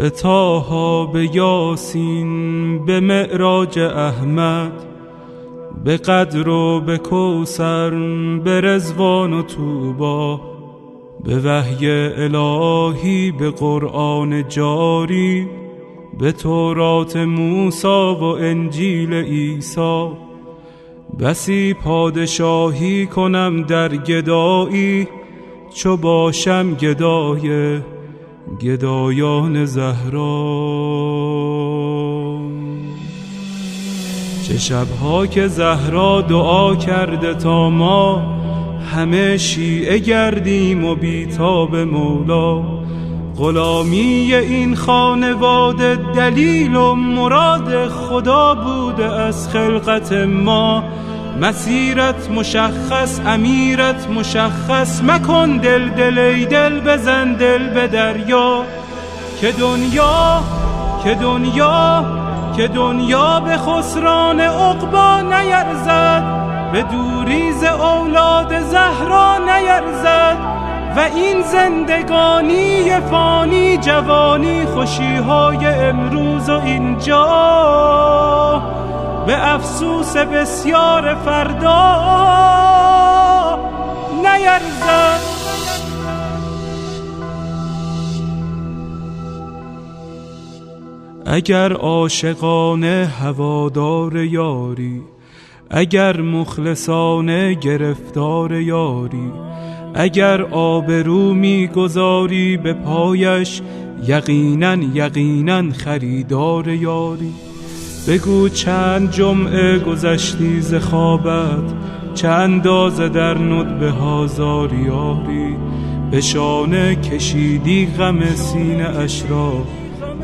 به طه، به یاسین، به معراج احمد، به قدر و به کوثر، به رضوان و طوبی، به وحی الهی، به قرآن جاری، به تورات موسی و انجیل عیسی. بسی پادشاهی کنم در گدایی، چو باشم گدای گدایان زهرا. چه شبها که زهرا دعا کرده تا ما همه شیعه گردیم و بیتاب مولا. غلامی این خانواده دلیل و مراد خدا بوده از خلقت ما. مسیرت مشخص، امیرت مشخص، مکن دل دل ای دل، بزن دل به دریا. که دنیا به خسران عقبی نیرزد، به دوریز اولاد زهرا نیرزد. و این زندگانی فانی، جوانی خوشیهای امروز و اینجا، به افسوس بسیار فردا نیرزد. اگر عاشقانه هوادار یاری، اگر مخلصانه گرفتار یاری، اگر آبرو می‌گذاری به پایش، یقیناً خریدار یاری. بگو چند جمعه گذشتی ز خوابت، چه اندازه در ندبه ها زاری یاری. به شانه کشیدی غم سینه اش را،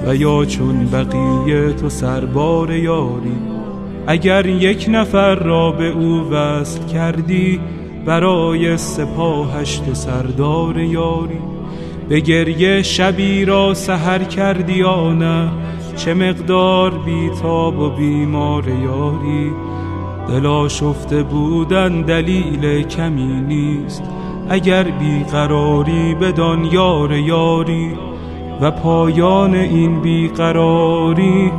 و یا چون بقیه تو سربار یاری. اگر یک نفر را به او وصل کردی، برای سپاهش تو سردار یاری. به گریه شبی را سحر کردی یا نه، چه مقدار بیتاب و بیمار یاری. دل آشفته بودن دلیل کمی نیست، اگر بیقراری بدان یار یاری. و پایان این بیقراری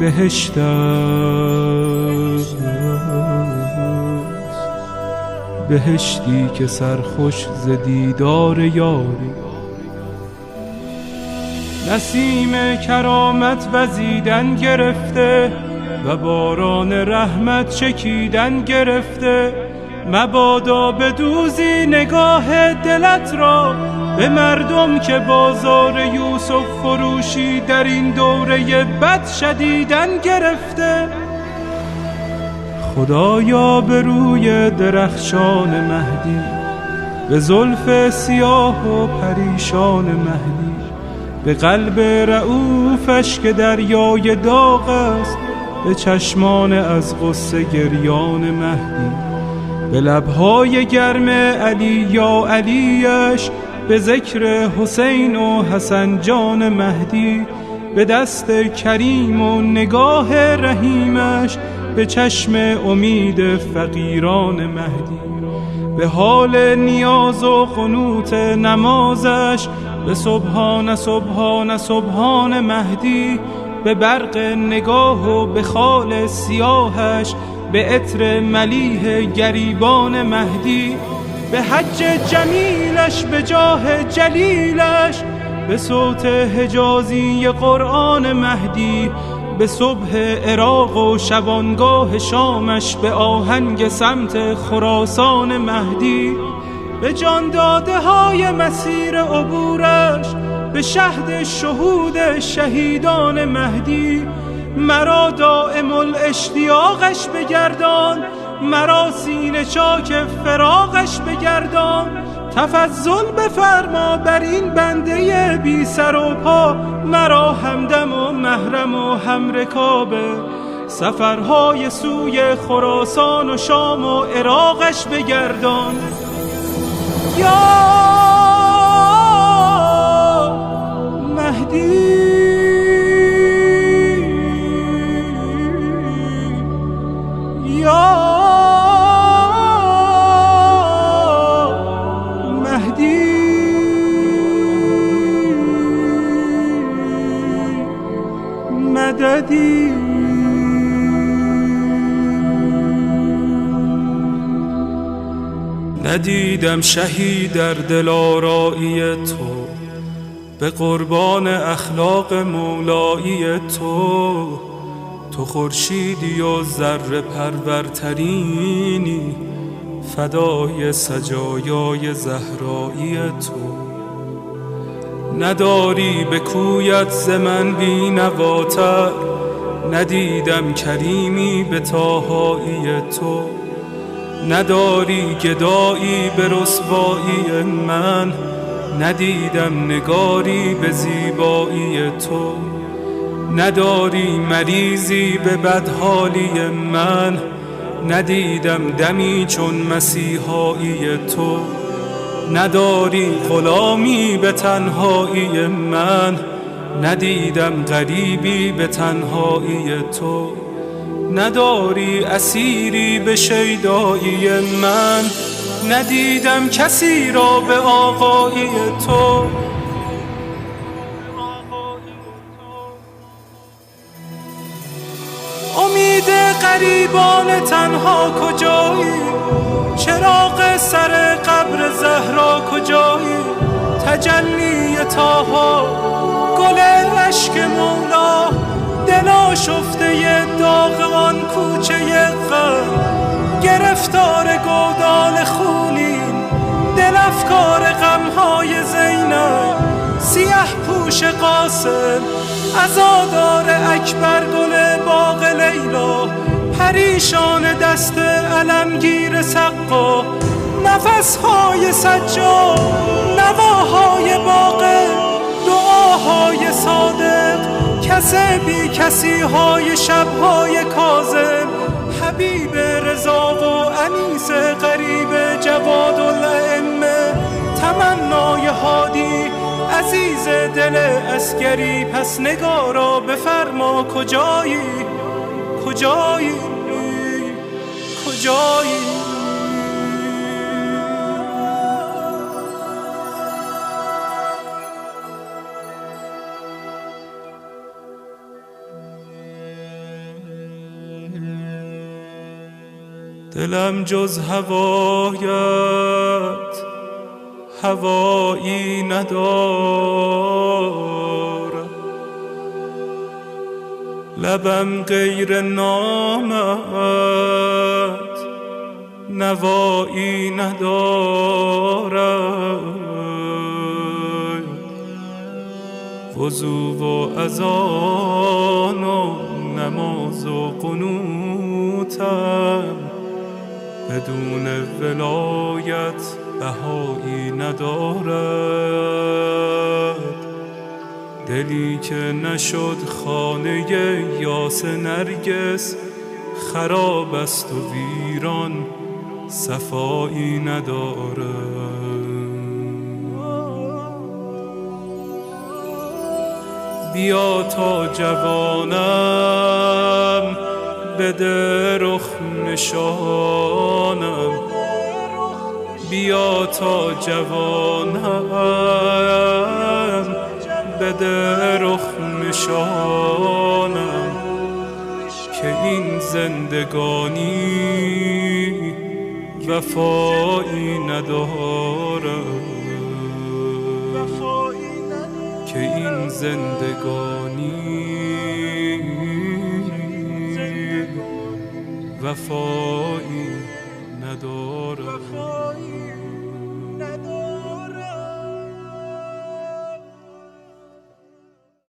بهشت است، بهشتی که سرخوش ز دیدار یاری. نسیم کرامت وزیدن گرفته، و باران رحمت چکیدن گرفته. مبادا بدوزی نگاه دلت را به مردم که بازار یوسف فروشی در این دوره بد شدیدن گرفته. خدایا به روی درخشان مهدی، به زلف سیاه و پریشان مهدی، به قلب رؤوفش که دریای داغ است، به چشمان از غصه گریان مهدی، به لبهای گرم علی یا علیش، به ذکر حسین و حسن جان مهدی، به دست کریم و نگاه رحیمش، به چشم امید فقیران مهدی، به حال نیاز و قنوت نمازش، به سبحان سبحان سبحان مهدی، به برق نگاه و به خال سیاهش، به عطر ملیح گریبان مهدی، به حج جمیلش، به جاه جلیلش، به صوت حجازی قرآن مهدی، به صبح عراق و شبانگاه شامش، به آهنگ سمت خراسان مهدی، به جان داده های مسیر عبورش، به شهد شهود شهیدان مهدی. مرا دائم الاشتیاقش بگردان، مرا سینه چاک فراقش بگردان. تفضل بفرما بر این بنده بی سر و پا، مرا همدم و محرم و همرکابه. سفرهای سوی خراسان و شام و عراقش بگردان. یا مهدی، یا مهدی. ندیدی. ندیدم شهی در دلارایی تو، به قربان اخلاق مولایی تو. تو خورشیدی و ذره پرورترینی، فدای سجایای زهرایی تو. نداری به کویت ز من بی نواتر، ندیدم کریمی به طاهایی تو. نداری گدایی به رسوایی من، ندیدم نگاری به زیبایی تو. نداری مریضی به بدحالی من، ندیدم دمی چون مسیحایی تو. نداری غلامی به تنهایی من، ندیدم غریبی به تنهایی تو. نداری اسیری به شیدایی من، ندیدم کسی را به آقایی تو. امید غریبان تنها کجایی؟ چراغ سر قبر زهرا کجایی؟ تجلی طاها، گل اشک مولا، دل آشفته داغ آن کوچه غم. گرفتار گودال خونیم، دل افکار غمهای زینب. سیه پوش قاسم، عزادار اکبر، گل باغ لیلا. پریشان دست علمگیر سقا، نفسهای سجاد، نواهای باغ، دعاهای صادق. کس بی کسی های شبهای کاظم، حبیب رضا و انیس غریب جواد الائمه. تمنای هادی عزیز دل عسکری، پس نگارا بفرما کجایی؟ کجایی؟ کجایی؟ دلم جز هوایت هوایی ندارد، لبم غیر نامت نوایی ندارد. وضو و اذان و نماز و قنوتم، بدون ولایت بهایی ندارد. دلی که نشد خانه یاس نرگس، خراب است و ویران صفایی ندارد. بیا تا جوانم بده رخ نشانم، بیا تا جوانم بده رخ نشانم. که این زندگانی وفایی ندارد، که این زندگانی وفایی ندارد.